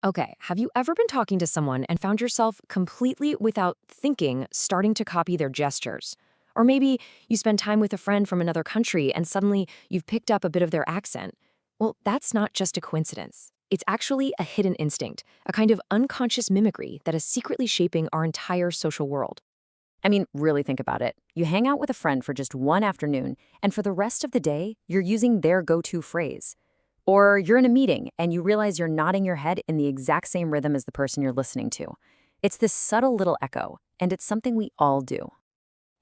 Okay, have you ever been talking to someone and found yourself completely without thinking starting to copy their gestures? Or maybe you spend time with a friend from another country and suddenly you've picked up a bit of their accent. Well, that's not just a coincidence. It's actually a hidden instinct, a kind of unconscious mimicry that is secretly shaping our entire social world. I mean, really think about it. You hang out with a friend for just one afternoon, and for the rest of the day, you're using their go-to phrase. Or you're in a meeting and you realize you're nodding your head in the exact same rhythm as the person you're listening to. It's this subtle little echo, and it's something we all do.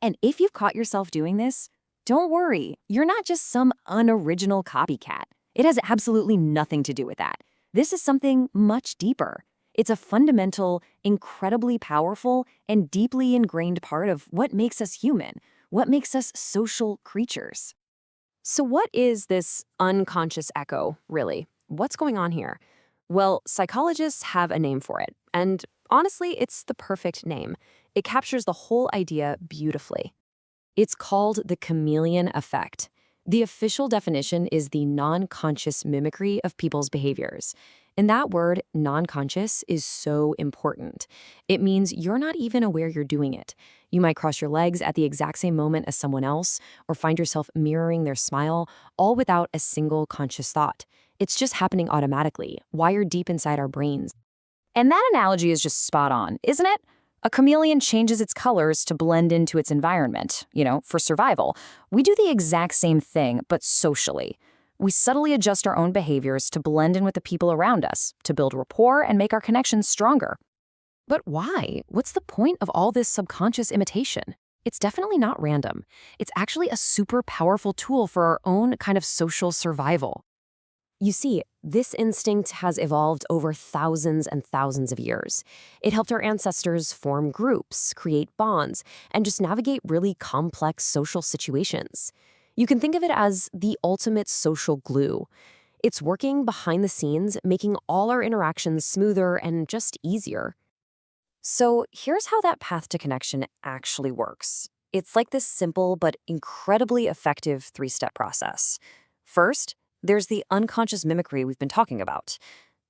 And if you've caught yourself doing this, don't worry. You're not just some unoriginal copycat. It has absolutely nothing to do with that. This is something much deeper. It's a fundamental, incredibly powerful, and deeply ingrained part of what makes us human, what makes us social creatures. So, what is this unconscious echo, really? What's going on here? Well, psychologists have a name for it, and honestly, it's the perfect name. It captures the whole idea beautifully. It's called the chameleon effect. The official definition is the non conscious mimicry of people's behaviors. And that word, non conscious, is so important. It means you're not even aware you're doing it. You might cross your legs at the exact same moment as someone else, or find yourself mirroring their smile, all without a single conscious thought. It's just happening automatically, wired deep inside our brains. And that analogy is just spot on, isn't it? A chameleon changes its colors to blend into its environment, for survival. We do the exact same thing, but socially. We subtly adjust our own behaviors to blend in with the people around us, to build rapport and make our connections stronger. But why? What's the point of all this subconscious imitation? It's definitely not random. It's actually a super powerful tool for our own kind of social survival. You see, this instinct has evolved over thousands and thousands of years. It helped our ancestors form groups, create bonds, and just navigate really complex social situations. You can think of it as the ultimate social glue. It's working behind the scenes, making all our interactions smoother and just easier. So here's how that path to connection actually works. It's like this simple but incredibly effective three-step process. First, there's the unconscious mimicry we've been talking about.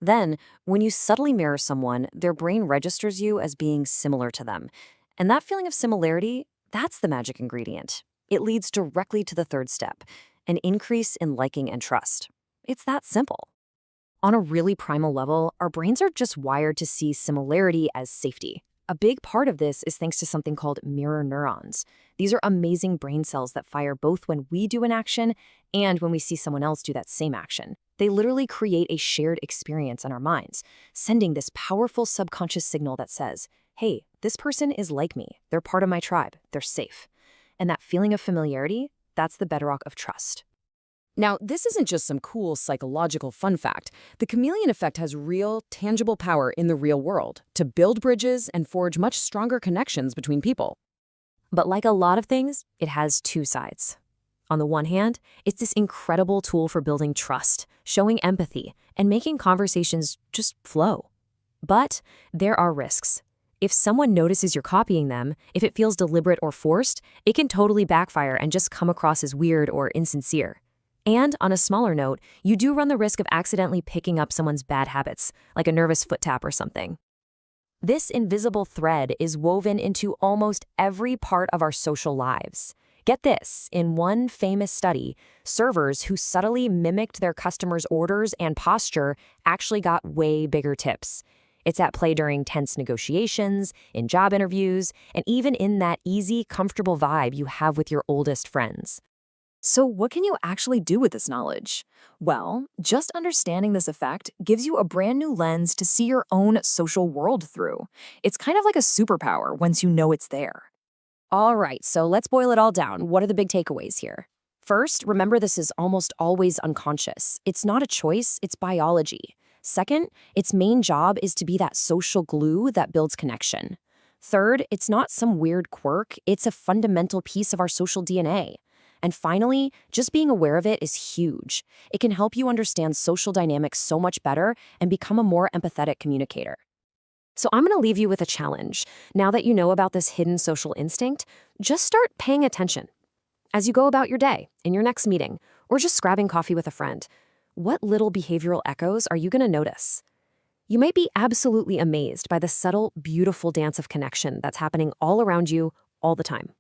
Then, when you subtly mirror someone, their brain registers you as being similar to them. And that feeling of similarity, that's the magic ingredient. It leads directly to the third step, an increase in liking and trust. It's that simple. On a really primal level, our brains are just wired to see similarity as safety. A big part of this is thanks to something called mirror neurons. These are amazing brain cells that fire both when we do an action and when we see someone else do that same action. They literally create a shared experience in our minds, sending this powerful subconscious signal that says, hey, this person is like me. They're part of my tribe. They're safe. And that feeling of familiarity, that's the bedrock of trust. Now, this isn't just some cool psychological fun fact. The chameleon effect has real, tangible power in the real world to build bridges and forge much stronger connections between people. But like a lot of things, it has two sides. On the one hand, it's this incredible tool for building trust, showing empathy, and making conversations just flow. But there are risks. If someone notices you're copying them, if it feels deliberate or forced, it can totally backfire and just come across as weird or insincere. And on a smaller note, you do run the risk of accidentally picking up someone's bad habits, like a nervous foot tap or something. This invisible thread is woven into almost every part of our social lives. Get this, in one famous study, servers who subtly mimicked their customers' orders and posture actually got way bigger tips. It's at play during tense negotiations, in job interviews, and even in that easy, comfortable vibe you have with your oldest friends. So what can you actually do with this knowledge? Well, just understanding this effect gives you a brand new lens to see your own social world through. It's kind of like a superpower once you know it's there. All right, so let's boil it all down. What are the big takeaways here? First, remember this is almost always unconscious. It's not a choice, it's biology. Second, its main job is to be that social glue that builds connection. Third, it's not some weird quirk, it's a fundamental piece of our social DNA. And finally, just being aware of it is huge. It can help you understand social dynamics so much better and become a more empathetic communicator. So I'm going to leave you with a challenge. Now that you know about this hidden social instinct, just start paying attention. As you go about your day, in your next meeting, or just grabbing coffee with a friend, what little behavioral echoes are you going to notice? You might be absolutely amazed by the subtle, beautiful dance of connection that's happening all around you all the time.